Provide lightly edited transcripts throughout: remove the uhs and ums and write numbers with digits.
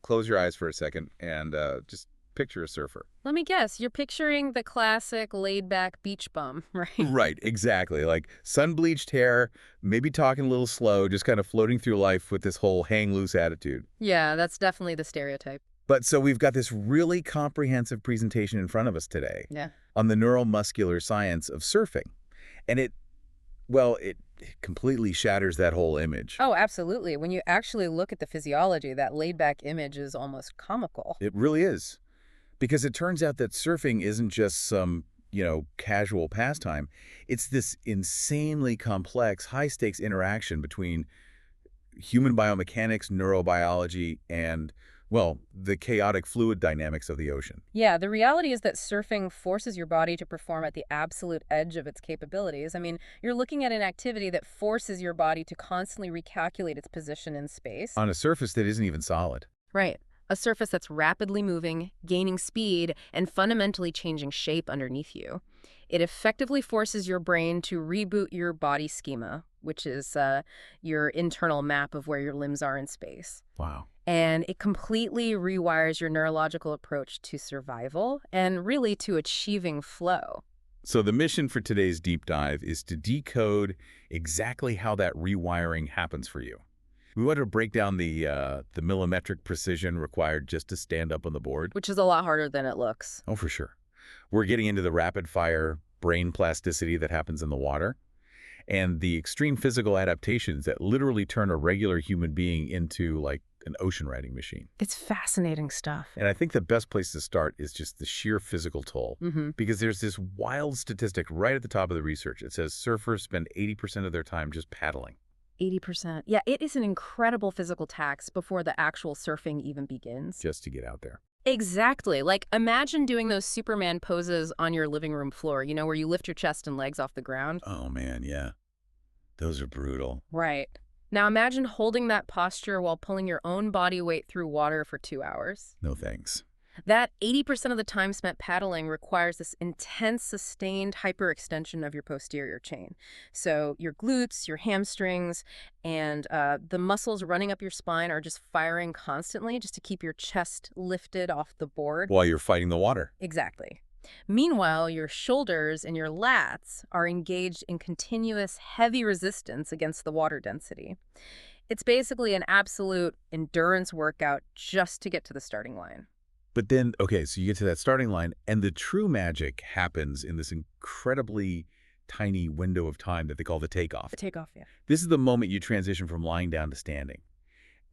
close your eyes for a second and just picture a surfer. Let me guess, you're picturing the classic laid-back beach bum, right? Right, exactly. Like sun-bleached hair, maybe talking a little slow, just kind of floating through life with this whole hang loose attitude. Yeah, that's definitely the stereotype. But so we've got this really comprehensive presentation in front of us today Yeah. on the neuromuscular science of surfing. And it completely shatters that whole image. Oh, absolutely. When you actually look at the physiology, that laid-back image is almost comical. It really is. Because it turns out that surfing isn't just some, casual pastime. It's this insanely complex, high-stakes interaction between human biomechanics, neurobiology, and, well, the chaotic fluid dynamics of the ocean. Yeah, the reality is that surfing forces your body to perform at the absolute edge of its capabilities. I mean, you're looking at an activity that forces your body to constantly recalculate its position in space. On a surface that isn't even solid. Right. A surface that's rapidly moving, gaining speed, and fundamentally changing shape underneath you. It effectively forces your brain to reboot your body schema, which is your internal map of where your limbs are in space. Wow. And it completely rewires your neurological approach to survival and really to achieving flow. So the mission for today's deep dive is to decode exactly how that rewiring happens for you. We want to break down the millimetric precision required just to stand up on the board. Which is a lot harder than it looks. Oh, for sure. We're getting into the rapid-fire brain plasticity that happens in the water and the extreme physical adaptations that literally turn a regular human being into, like, an ocean riding machine. It's fascinating stuff. And I think the best place to start is just the sheer physical toll. Because there's this wild statistic right at the top of the research. It says surfers spend 80% of their time just paddling. 80%. Yeah, it is an incredible physical tax before the actual surfing even begins. Just to get out there. Exactly. Like, imagine doing those Superman poses on your living room floor, where you lift your chest and legs off the ground. Oh, man, yeah. Those are brutal. Right. Now imagine holding that posture while pulling your own body weight through water for 2 hours. No thanks. That 80% of the time spent paddling requires this intense, sustained hyperextension of your posterior chain. So your glutes, your hamstrings, and the muscles running up your spine are just firing constantly just to keep your chest lifted off the board. While you're fighting the water. Exactly. Meanwhile, your shoulders and your lats are engaged in continuous heavy resistance against the water density. It's basically an absolute endurance workout just to get to the starting line. But then, okay, so you get to that starting line, and the true magic happens in this incredibly tiny window of time that they call the takeoff. The takeoff, yeah. This is the moment you transition from lying down to standing.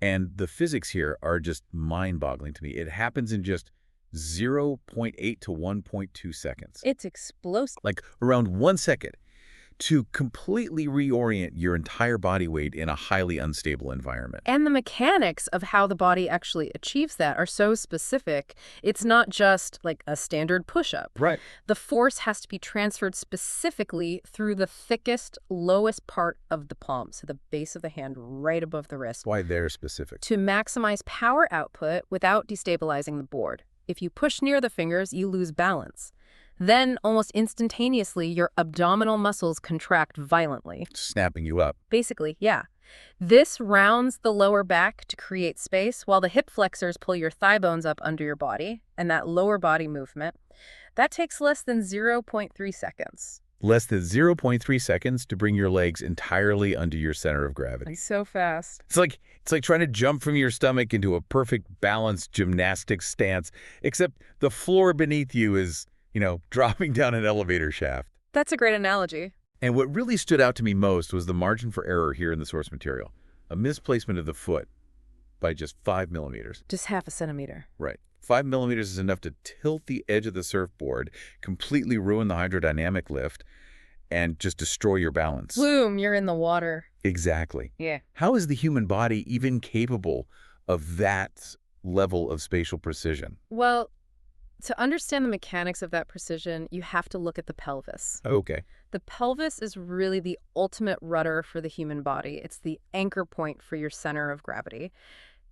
And the physics here are just mind-boggling to me. It happens in just 0.8 to 1.2 seconds. It's explosive. Like around 1 second to completely reorient your entire body weight in a highly unstable environment. And the mechanics of how the body actually achieves that are so specific. It's not just like a standard push-up. Right. The force has to be transferred specifically through the thickest, lowest part of the palm, so the base of the hand right above the wrist. Why they're specific? To maximize power output without destabilizing the board. If you push near the fingers, you lose balance. Then, almost instantaneously, your abdominal muscles contract violently. Snapping you up. Basically, yeah. This rounds the lower back to create space, while the hip flexors pull your thigh bones up under your body, and that lower body movement, that takes less than 0.3 seconds. Less than 0.3 seconds to bring your legs entirely under your center of gravity. It's so fast. It's like trying to jump from your stomach into a perfect balanced gymnastics stance, except the floor beneath you is, dropping down an elevator shaft. That's a great analogy. And what really stood out to me most was the margin for error here in the source material. A misplacement of the foot by just 5 millimeters. Just half a centimeter. Right. 5 millimeters is enough to tilt the edge of the surfboard, completely ruin the hydrodynamic lift, and just destroy your balance. Boom, you're in the water. Exactly. Yeah. How is the human body even capable of that level of spatial precision? Well, to understand the mechanics of that precision, you have to look at the pelvis. Okay. The pelvis is really the ultimate rudder for the human body. It's the anchor point for your center of gravity.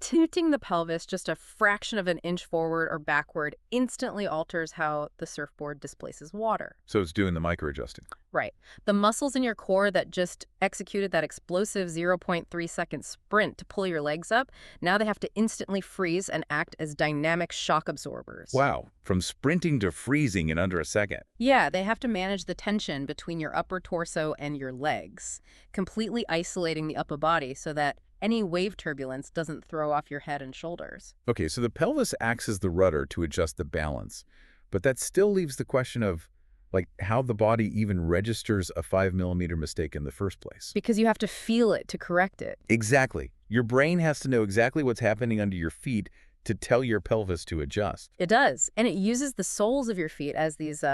Tilting the pelvis just a fraction of an inch forward or backward instantly alters how the surfboard displaces water. So it's doing the micro-adjusting. Right. The muscles in your core that just executed that explosive 0.3-second sprint to pull your legs up, now they have to instantly freeze and act as dynamic shock absorbers. Wow, from sprinting to freezing in under a second. Yeah, they have to manage the tension between your upper torso and your legs, completely isolating the upper body so that any wave turbulence doesn't throw off your head and shoulders. Okay, so the pelvis acts as the rudder to adjust the balance, but that still leaves the question of, like, how the body even registers a 5 mm mistake in the first place. Because you have to feel it to correct it. Exactly. Your brain has to know exactly what's happening under your feet to tell your pelvis to adjust. It does. And it uses the soles of your feet as these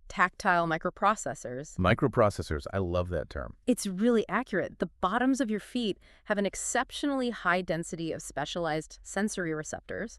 tactile microprocessors. Microprocessors, I love that term. It's really accurate. The bottoms of your feet have an exceptionally high density of specialized sensory receptors,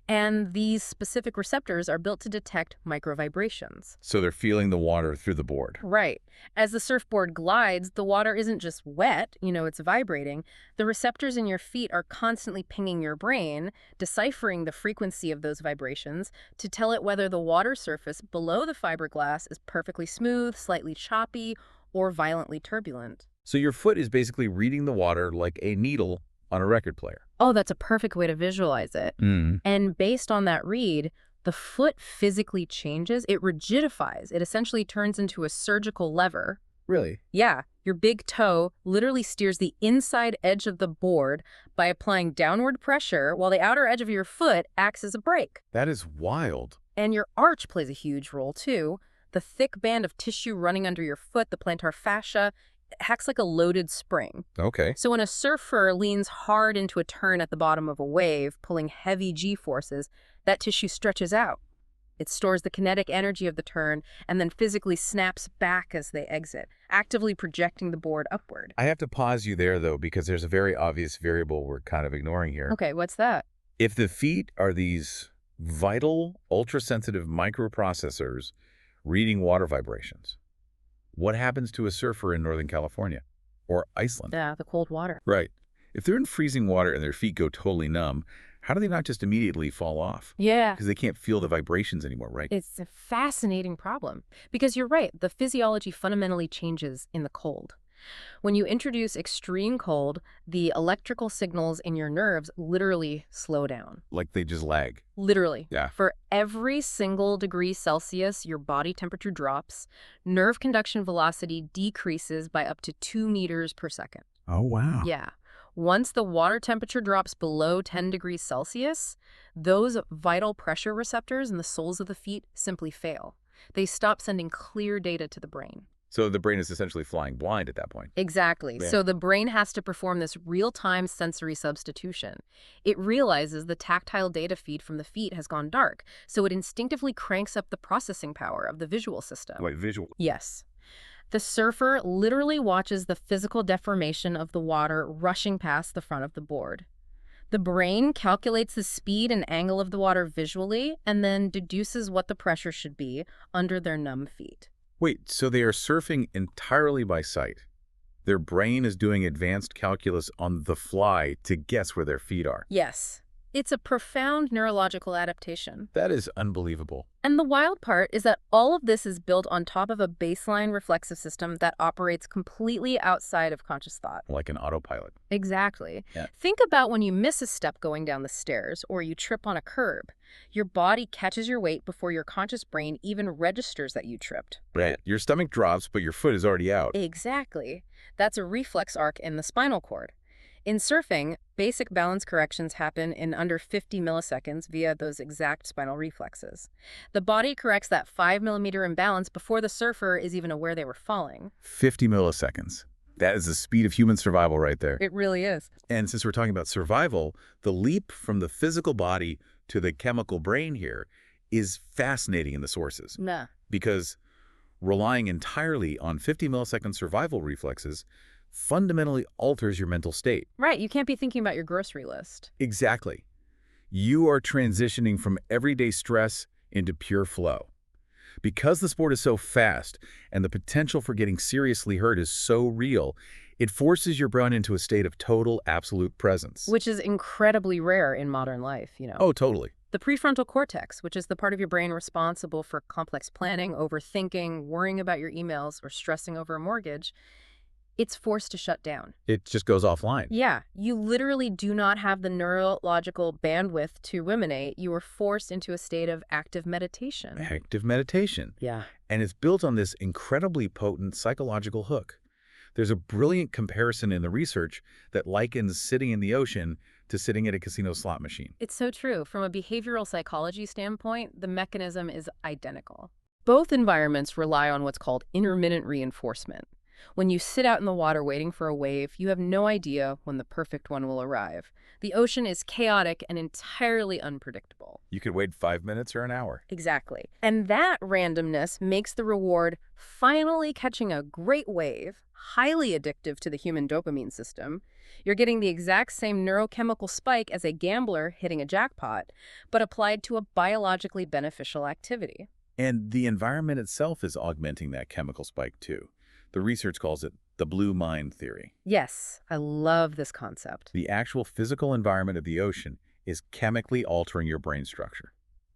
and these specific receptors are built to detect microvibrations. So they're feeling the water through the board. Right. As the surfboard glides, the water isn't just wet, it's vibrating. The receptors in your feet are constantly pinging your brain, deciphering the frequency of those vibrations to tell it whether the water surface below the fiberglass is perfectly smooth, slightly choppy, or violently turbulent. So your foot is basically reading the water like a needle on a record player. Oh, that's a perfect way to visualize it. And based on that read, the foot physically changes. It rigidifies. It essentially turns into a surgical lever. Really? Yeah, your big toe literally steers the inside edge of the board by applying downward pressure while the outer edge of your foot acts as a brake. That is wild. And your arch plays a huge role, too. The thick band of tissue running under your foot, the plantar fascia, acts like a loaded spring. Okay. So when a surfer leans hard into a turn at the bottom of a wave, pulling heavy G-forces, that tissue stretches out. It stores the kinetic energy of the turn and then physically snaps back as they exit, actively projecting the board upward. I have to pause you there, though, because there's a very obvious variable we're kind of ignoring here. Okay, what's that? If the feet are these vital, ultra-sensitive microprocessors reading water vibrations, what happens to a surfer in Northern California or Iceland? Yeah, the cold water. Right. If they're in freezing water and their feet go totally numb, how do they not just immediately fall off? Yeah. Because they can't feel the vibrations anymore, right? It's a fascinating problem. Because you're right, the physiology fundamentally changes in the cold. When you introduce extreme cold, the electrical signals in your nerves literally slow down. Like they just lag. Literally. Yeah. For every single degree Celsius your body temperature drops, nerve conduction velocity decreases by up to 2 meters per second. Oh, wow. Yeah. Once the water temperature drops below 10 degrees Celsius, those vital pressure receptors in the soles of the feet simply fail. They stop sending clear data to the brain. So the brain is essentially flying blind at that point. Exactly. Yeah. So the brain has to perform this real-time sensory substitution. It realizes the tactile data feed from the feet has gone dark, so it instinctively cranks up the processing power of the visual system. Like visual. Yes. The surfer literally watches the physical deformation of the water rushing past the front of the board. The brain calculates the speed and angle of the water visually and then deduces what the pressure should be under their numb feet. Wait, so they are surfing entirely by sight. Their brain is doing advanced calculus on the fly to guess where their feet are. Yes. It's a profound neurological adaptation. That is unbelievable. And the wild part is that all of this is built on top of a baseline reflexive system that operates completely outside of conscious thought. Like an autopilot. Exactly. Yeah. Think about when you miss a step going down the stairs or you trip on a curb. Your body catches your weight before your conscious brain even registers that you tripped. Right. Your stomach drops, but your foot is already out. Exactly. That's a reflex arc in the spinal cord. In surfing, basic balance corrections happen in under 50 milliseconds via those exact spinal reflexes. The body corrects that 5 millimeter imbalance before the surfer is even aware they were falling. 50 milliseconds. That is the speed of human survival right there. It really is. And since we're talking about survival, the leap from the physical body to the chemical brain here is fascinating in the sources. Nah. Because relying entirely on 50 millisecond survival reflexes fundamentally alters your mental state. Right, you can't be thinking about your grocery list. Exactly. You are transitioning from everyday stress into pure flow. Because the sport is so fast and the potential for getting seriously hurt is so real, It forces your brain into a state of total, absolute presence. Which is incredibly rare in modern life. Oh, totally. The prefrontal cortex, which is the part of your brain responsible for complex planning, overthinking, worrying about your emails, or stressing over a mortgage, it's forced to shut down. It just goes offline. Yeah, you literally do not have the neurological bandwidth to ruminate. You are forced into a state of active meditation. Active meditation. Yeah. And it's built on this incredibly potent psychological hook. There's a brilliant comparison in the research that likens sitting in the ocean to sitting at a casino slot machine. It's so true. From a behavioral psychology standpoint, the mechanism is identical. Both environments rely on what's called intermittent reinforcement. When you sit out in the water waiting for a wave, you have no idea when the perfect one will arrive. The ocean is chaotic and entirely unpredictable. You could wait 5 minutes or an hour. Exactly. And that randomness makes the reward, finally catching a great wave, highly addictive to the human dopamine system. You're getting the exact same neurochemical spike as a gambler hitting a jackpot, but applied to a biologically beneficial activity. And the environment itself is augmenting that chemical spike too. The research calls it the blue mind theory. Yes, I love this concept. The actual physical environment of the ocean is chemically altering your brain structure.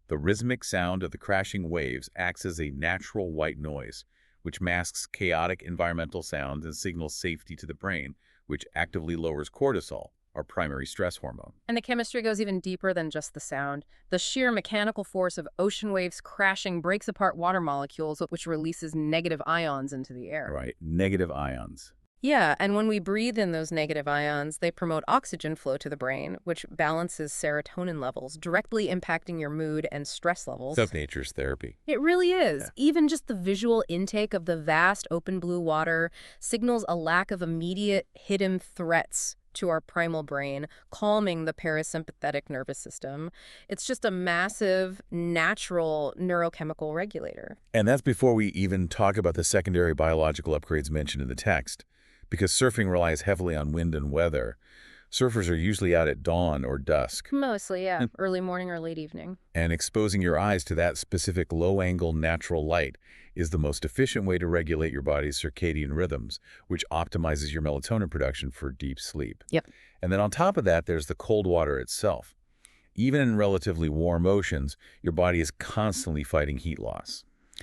The rhythmic sound of the crashing waves acts as a natural white noise, which masks chaotic environmental sounds and signals safety to the brain, which actively lowers cortisol, our primary stress hormone. And the chemistry goes even deeper than just the sound. The sheer mechanical force of ocean waves crashing breaks apart water molecules, which releases negative ions into the air. Right, negative ions. Yeah, and when we breathe in those negative ions, they promote oxygen flow to the brain, which balances serotonin levels, directly impacting your mood and stress levels. Stuff nature's therapy. It really is. Yeah. Even just the visual intake of the vast open blue water signals a lack of immediate hidden threats to our primal brain, calming the parasympathetic nervous system. It's just a massive, natural neurochemical regulator. And that's before we even talk about the secondary biological upgrades mentioned in the text. Because surfing relies heavily on wind and weather, surfers are usually out at dawn or dusk. Mostly, yeah. Early morning or late evening. And exposing your eyes to that specific low-angle natural light is the most efficient way to regulate your body's circadian rhythms, which optimizes your melatonin production for deep sleep. Yep. And then on top of that, there's the cold water itself. Even in relatively warm oceans, your body is constantly fighting heat loss.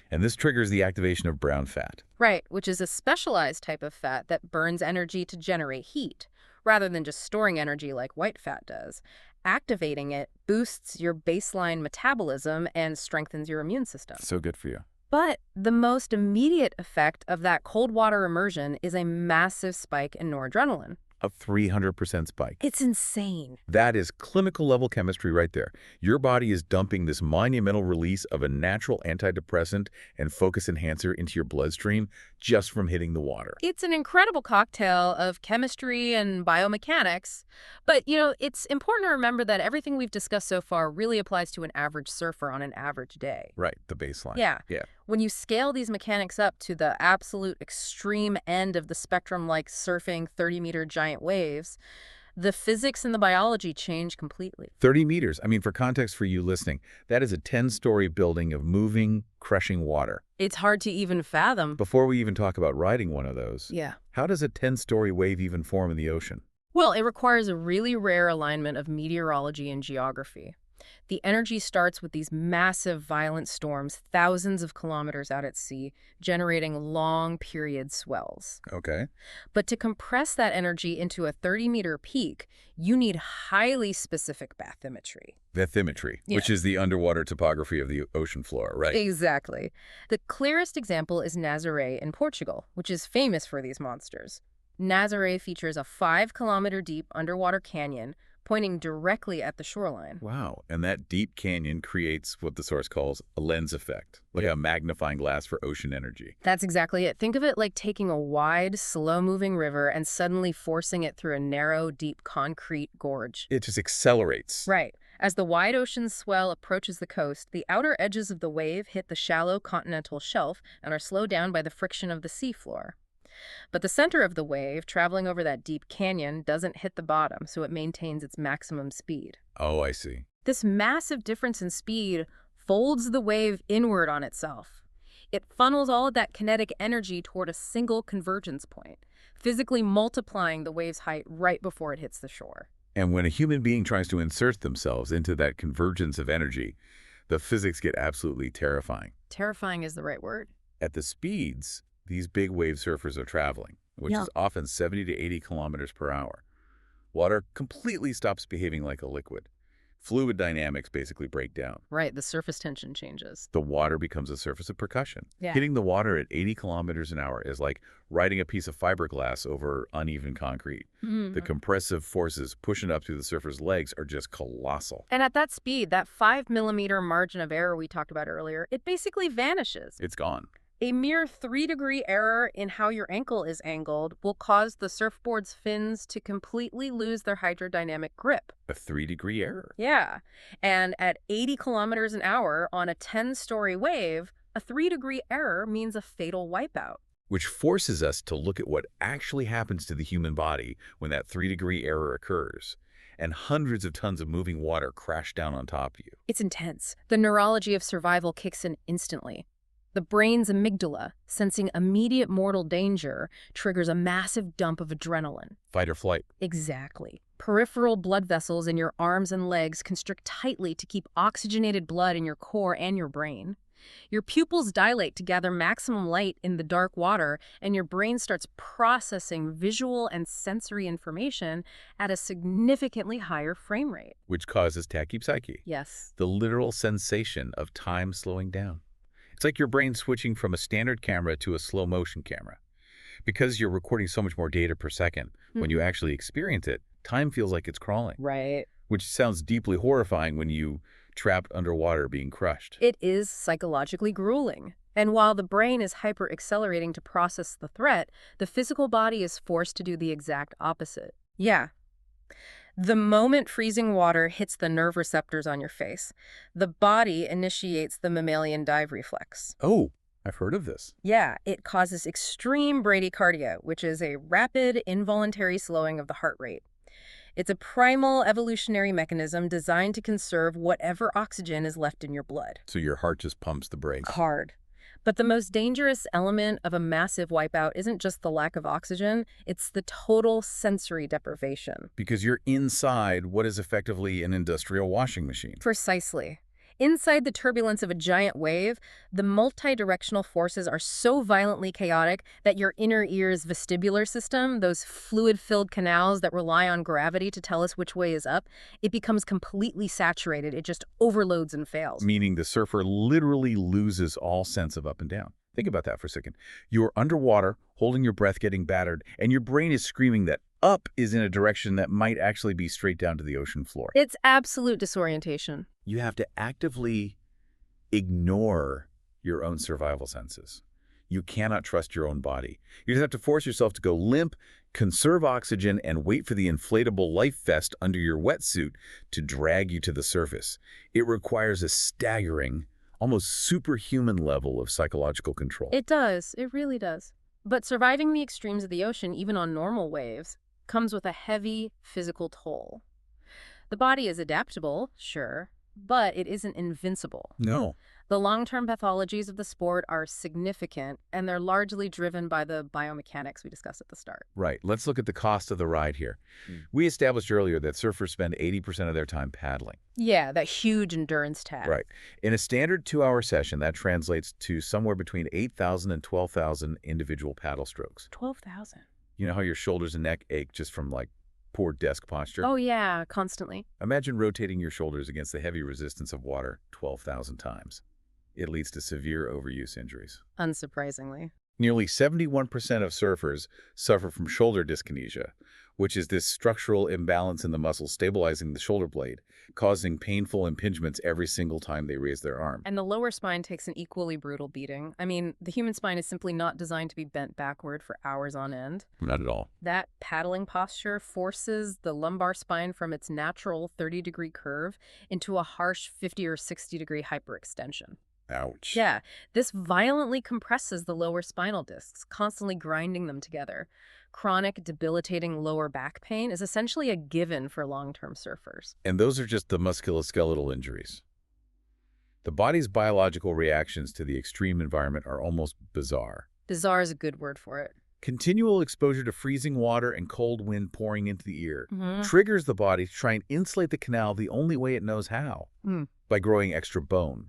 And this triggers the activation of brown fat. Right, which is a specialized type of fat that burns energy to generate heat, rather than just storing energy like white fat does. Activating it boosts your baseline metabolism and strengthens your immune system. So good for you. But the most immediate effect of that cold water immersion is a massive spike in noradrenaline. A 300% spike. It's insane. That is clinical level chemistry right there. Your body is dumping this monumental release of a natural antidepressant and focus enhancer into your bloodstream just from hitting the water. It's an incredible cocktail of chemistry and biomechanics. But, it's important to remember that everything we've discussed so far really applies to an average surfer on an average day. Right, the baseline. Yeah. Yeah. When you scale these mechanics up to the absolute extreme end of the spectrum, like surfing 30-meter giant waves, the physics and the biology change completely. 30 meters. I mean, for context for you listening, that is a 10-story building of moving, crushing water. It's hard to even fathom. Before we even talk about riding one of those, Yeah. how does a 10-story wave even form in the ocean? Well, it requires a really rare alignment of meteorology and geography. The energy starts with these massive, violent storms, thousands of kilometers out at sea, generating long-period swells. Okay. But to compress that energy into a 30-meter peak, you need highly specific bathymetry. Bathymetry, Yeah. which is the underwater topography of the ocean floor, right? Exactly. The clearest example is Nazaré in Portugal, which is famous for these monsters. Nazaré features a 5-kilometer deep underwater canyon pointing directly at the shoreline. Wow. And that deep canyon creates what the source calls a lens effect, like a magnifying glass for ocean energy. That's exactly it. Think of it like taking a wide, slow-moving river and suddenly forcing it through a narrow, deep concrete gorge. It just accelerates. Right. As the wide ocean swell approaches the coast, the outer edges of the wave hit the shallow continental shelf and are slowed down by the friction of the seafloor. But the center of the wave, traveling over that deep canyon, doesn't hit the bottom, so it maintains its maximum speed. Oh, I see. This massive difference in speed folds the wave inward on itself. It funnels all of that kinetic energy toward a single convergence point. physically multiplying the wave's height right before it hits the shore. And when a human being tries to insert themselves into that convergence of energy, the physics get absolutely terrifying. Terrifying is the right word. At the speeds these big wave surfers are traveling, which Yeah. is often 70 to 80 kilometers per hour, water completely stops behaving like a liquid. Fluid dynamics basically break down. Right, the surface tension changes. The water becomes a surface of percussion. Yeah. Hitting the water at 80 kilometers an hour is like riding a piece of fiberglass over uneven concrete. The compressive forces pushing up through the surfer's legs are just colossal. And at that speed, that 5 millimeter margin of error we talked about earlier, it basically vanishes. It's gone. A mere 3-degree error in how your ankle is angled will cause the surfboard's fins to completely lose their hydrodynamic grip. A 3-degree error. Yeah. And at 80 kilometers an hour on a 10-story wave, a 3-degree error means a fatal wipeout. Which forces us to look at what actually happens to the human body when that 3-degree error occurs, and hundreds of tons of moving water crash down on top of you. It's intense. The neurology of survival kicks in instantly. The brain's amygdala, sensing immediate mortal danger, triggers a massive dump of adrenaline. Fight or flight. Exactly. Peripheral blood vessels in your arms and legs constrict tightly to keep oxygenated blood in your core and your brain. Your pupils dilate to gather maximum light in the dark water, and your brain starts processing visual and sensory information at a significantly higher frame rate. Which causes tachypsyche. Yes. The literal sensation of time slowing down. It's like your brain switching from a standard camera to a slow-motion camera. Because you're recording so much more data per second, when you actually experience it, time feels like it's crawling. Right. Which sounds deeply horrifying when you trapped underwater being crushed. It is psychologically grueling. And while the brain is hyper-accelerating to process the threat, the physical body is forced to do the exact opposite. Yeah. The moment freezing water hits the nerve receptors on your face, the body initiates the mammalian dive reflex. Oh, I've heard of this. Yeah, it causes extreme bradycardia, which is a rapid, involuntary slowing of the heart rate. It's a primal evolutionary mechanism designed to conserve whatever oxygen is left in your blood. So your heart just pumps the brakes. Hard. But the most dangerous element of a massive wipeout isn't just the lack of oxygen, it's the total sensory deprivation. Because you're inside what is effectively an industrial washing machine. Precisely. Inside the turbulence of a giant wave, the multi-directional forces are so violently chaotic that your inner ear's vestibular system, those fluid-filled canals that rely on gravity to tell us which way is up, it becomes completely saturated. It just overloads and fails. Meaning the surfer literally loses all sense of up and down. Think about that for a second. You're underwater, holding your breath, getting battered, and your brain is screaming that up is in a direction that might actually be straight down to the ocean floor. It's absolute disorientation. You have to actively ignore your own survival senses. You cannot trust your own body. You just have to force yourself to go limp, conserve oxygen, and wait for the inflatable life vest under your wetsuit to drag you to the surface. It requires a staggering, almost superhuman level of psychological control. It does. It really does. But surviving the extremes of the ocean, even on normal waves, comes with a heavy physical toll. The body is adaptable, sure, but it isn't invincible. No. The long-term pathologies of the sport are significant, and they're largely driven by the biomechanics we discussed at the start. Right. Let's look at the cost of the ride here. We established earlier that surfers spend 80% of their time paddling. Yeah, that huge endurance tag. Right. In a standard 2-hour session, that translates to somewhere between 8,000 and 12,000 individual paddle strokes. 12,000. You know how your shoulders and neck ache just from, like, poor desk posture? Oh, yeah, constantly. Imagine rotating your shoulders against the heavy resistance of water 12,000 times. It leads to severe overuse injuries. Unsurprisingly. Nearly 71% of surfers suffer from shoulder dyskinesia, which is this structural imbalance in the muscles stabilizing the shoulder blade, causing painful impingements every single time they raise their arm. And the lower spine takes an equally brutal beating. I mean, the human spine is simply not designed to be bent backward for hours on end. Not at all. That paddling posture forces the lumbar spine from its natural 30-degree curve into a harsh 50 or 60-degree hyperextension. Ouch. Yeah, this violently compresses the lower spinal discs, constantly grinding them together. Chronic, debilitating lower back pain is essentially a given for long-term surfers. And those are just the musculoskeletal injuries. The body's biological reactions to the extreme environment are almost bizarre. Bizarre is a good word for it. Continual exposure to freezing water and cold wind pouring into the ear Mm-hmm. triggers the body to try and insulate the canal the only way it knows how, by growing extra bone.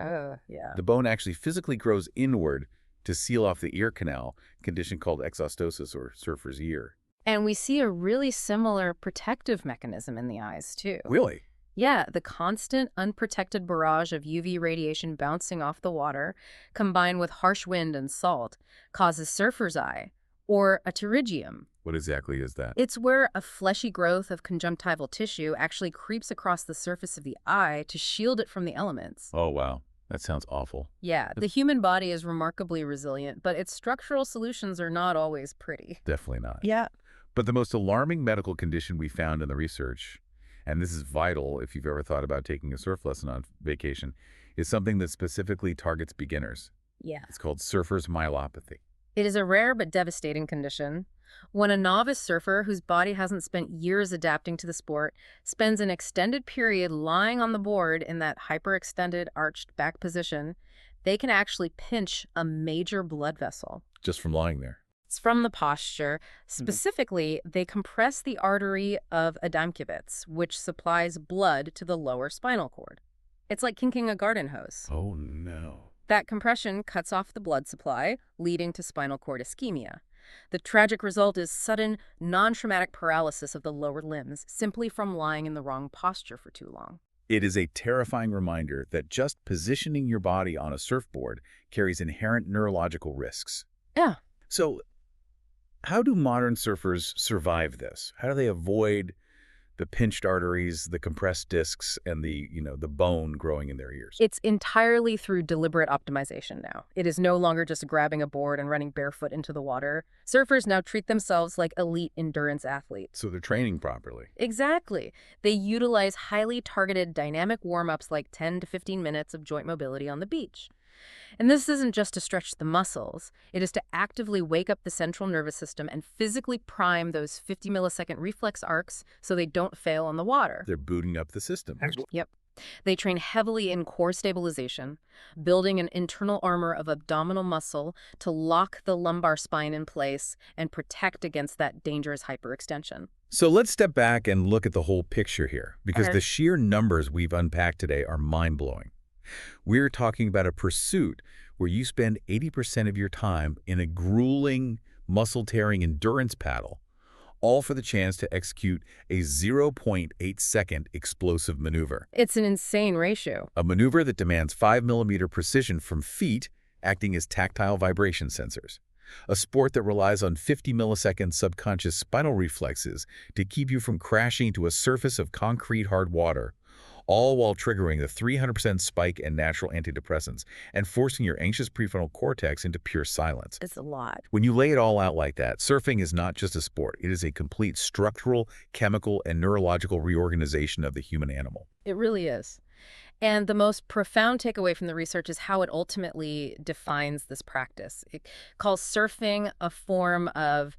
Yeah. The bone actually physically grows inward to seal off the ear canal, a condition called exostosis or surfer's ear. And we see a really similar protective mechanism in the eyes, too. Really? Yeah, the constant, unprotected barrage of UV radiation bouncing off the water, combined with harsh wind and salt, causes surfer's eye, or a pterygium. What exactly is that? It's where a fleshy growth of conjunctival tissue actually creeps across the surface of the eye to shield it from the elements. Oh, wow. That sounds awful. Yeah, the human body is remarkably resilient, but its structural solutions are not always pretty. Definitely not. Yeah. But the most alarming medical condition we found in the research, and this is vital if you've ever thought about taking a surf lesson on vacation, is something that specifically targets beginners. Yeah. It's called surfer's myelopathy. It is a rare but devastating condition. When a novice surfer whose body hasn't spent years adapting to the sport spends an extended period lying on the board in that hyperextended, arched back position, they can actually pinch a major blood vessel. Just from lying there. It's from the posture. Specifically, they compress the artery of Adamkiewicz, which supplies blood to the lower spinal cord. It's like kinking a garden hose. Oh, no. That compression cuts off the blood supply, leading to spinal cord ischemia. The tragic result is sudden, non-traumatic paralysis of the lower limbs, simply from lying in the wrong posture for too long. It is a terrifying reminder that just positioning your body on a surfboard carries inherent neurological risks. Yeah. So, how do modern surfers survive this? How do they avoid the pinched arteries, the compressed discs, and the bone growing in their ears? It's entirely through deliberate optimization now. It is no longer just grabbing a board and running barefoot into the water. Surfers now treat themselves like elite endurance athletes. So they're training properly. Exactly. They utilize highly targeted dynamic warm-ups like 10 to 15 minutes of joint mobility on the beach. And this isn't just to stretch the muscles. It is to actively wake up the central nervous system and physically prime those 50-millisecond reflex arcs so they don't fail on the water. They're booting up the system. Yep. They train heavily in core stabilization, building an internal armor of abdominal muscle to lock the lumbar spine in place and protect against that dangerous hyperextension. So let's step back and look at the whole picture here, because Okay. the sheer numbers we've unpacked today are mind-blowing. We're talking about a pursuit where you spend 80% of your time in a grueling, muscle-tearing endurance paddle, all for the chance to execute a 0.8-second explosive maneuver. It's an insane ratio. A maneuver that demands 5mm precision from feet acting as tactile vibration sensors. A sport that relies on 50-millisecond subconscious spinal reflexes to keep you from crashing into a surface of concrete hard water, all while triggering the 300% spike in natural antidepressants and forcing your anxious prefrontal cortex into pure silence. It's a lot. When you lay it all out like that, surfing is not just a sport. It is a complete structural, chemical, and neurological reorganization of the human animal. It really is. And the most profound takeaway from the research is how it ultimately defines this practice. It calls surfing a form of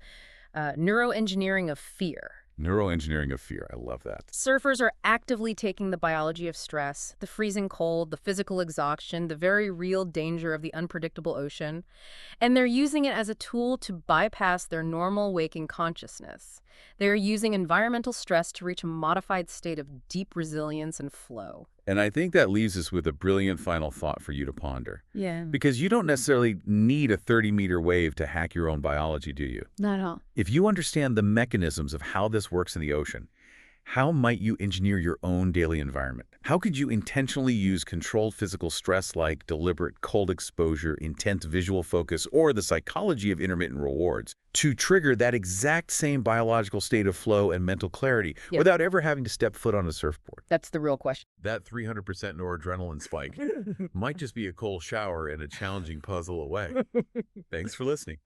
neuroengineering of fear. Neuroengineering of fear. I love that. Surfers are actively taking the biology of stress, the freezing cold, the physical exhaustion, the very real danger of the unpredictable ocean, and they're using it as a tool to bypass their normal waking consciousness. They're using environmental stress to reach a modified state of deep resilience and flow. And I think that leaves us with a brilliant final thought for you to ponder. Yeah. Because you don't necessarily need a 30-meter wave to hack your own biology, do you? Not at all. If you understand the mechanisms of how this works in the ocean, how might you engineer your own daily environment? How could you intentionally use controlled physical stress like deliberate cold exposure, intense visual focus, or the psychology of intermittent rewards to trigger that exact same biological state of flow and mental clarity without ever having to step foot on a surfboard? That's the real question. That 300% noradrenaline spike might just be a cold shower and a challenging puzzle away. Thanks for listening.